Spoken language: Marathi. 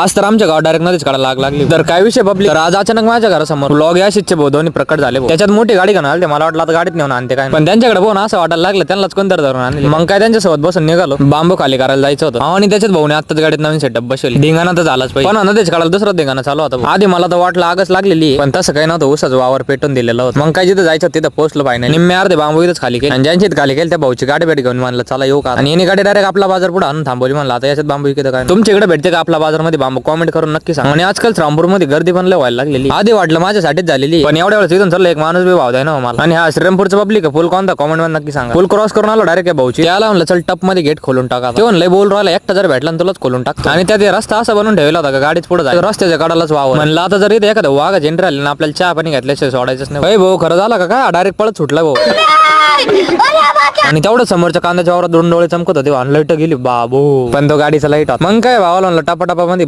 आज तर आमच्या गावात डायरेक्ट नदीच काढायला लागली. तर काय विषय पब्लिक, तर आज अचानक माझ्या घरासमोर ब्लॉग या शिचे दोन्ही प्रकट झाले. त्याच्यात मोठी गाडी घेऊन आले. मला वाटलं आता गाडीत नेऊन आणते काय, पण त्यांच्याकडे भाऊ असं वाटायला लागलं त्यांनाच कोणतरी धरून आणले. मग काय त्यांच्यासोबत बसून निघालो. बांबू खाली करायला जायचं होतं आणि त्याच्यात भाऊने आत्ताच गाडीत नवीन सेटअप बसवली. धिंगाणा तर झालाच पाहिजे, पण नदीच काढायला दुसरा धिंगाणा चालू होता. आधी मला तर वाटलं आगच लागलेली, पण तसं काही नव्हतं. उसाचं वावर पेटून दिलेलं होतं. मग काय जिथं जायचं तिथं पोहोचलो पाहिजे. निम्मे अर्धे बांबू इथंच खाली केले आणि ज्यांची खाली केली त्या भाऊची गाडी भेट घेऊन म्हणलं चला येऊ का, आणि याने गाडी डायरेक्ट आपला बाजार पुढे आणून थांबवली. म्हणलं आता याच्यात बांबू विकत काय, तुमच्याकडे भेटते का आपला बाजार मध्ये बांबू, कॉमेंट करून नक्की सांगा. आणि आजकाल रामपूर मध्ये गर्दी पण लय व्हायला लागलेली. आधी वाटलं माझ्यासाठीच झालेली, पण एवढ्या वेळेस इथून चाललं एक माणूस बी भाव द्या ना मला. आणि हा श्रीरामपूरचा पब्लिक फुल कोणता, कॉमेंट मध्ये नक्की सांगा. फुल क्रॉस करून आलो डायरेक्ट भाऊची. त्याला म्हणलं चल टप मध्ये गेट खोलून टाका. ते म्हणलं बोल राहिला एकटा जर भेटला तुलाच खोलून टाकतो. आणि त्यात रस्ता असा बनवून ठेवला होता का गाडीच पुढे जायचं, रस्त्याच्या कडालाच वावर. म्हणलं आता जर इथे एखादा वाघ एंट्री आली ना आपल्याला चहा पाणी घेतल्याशिवाय सोडायचंच नाही. भाऊ खरं झालं का काय, डायरेक्ट पळत सुटला भाऊ. आणि तेवढं समोरच्या कांद्याच्या वावरात दोन डोळे चमकत होते. लाईट गेली बाबू, पण तो गाडीचा लाईट. मग काय भावाला म्हणलं टपाटपा मध्ये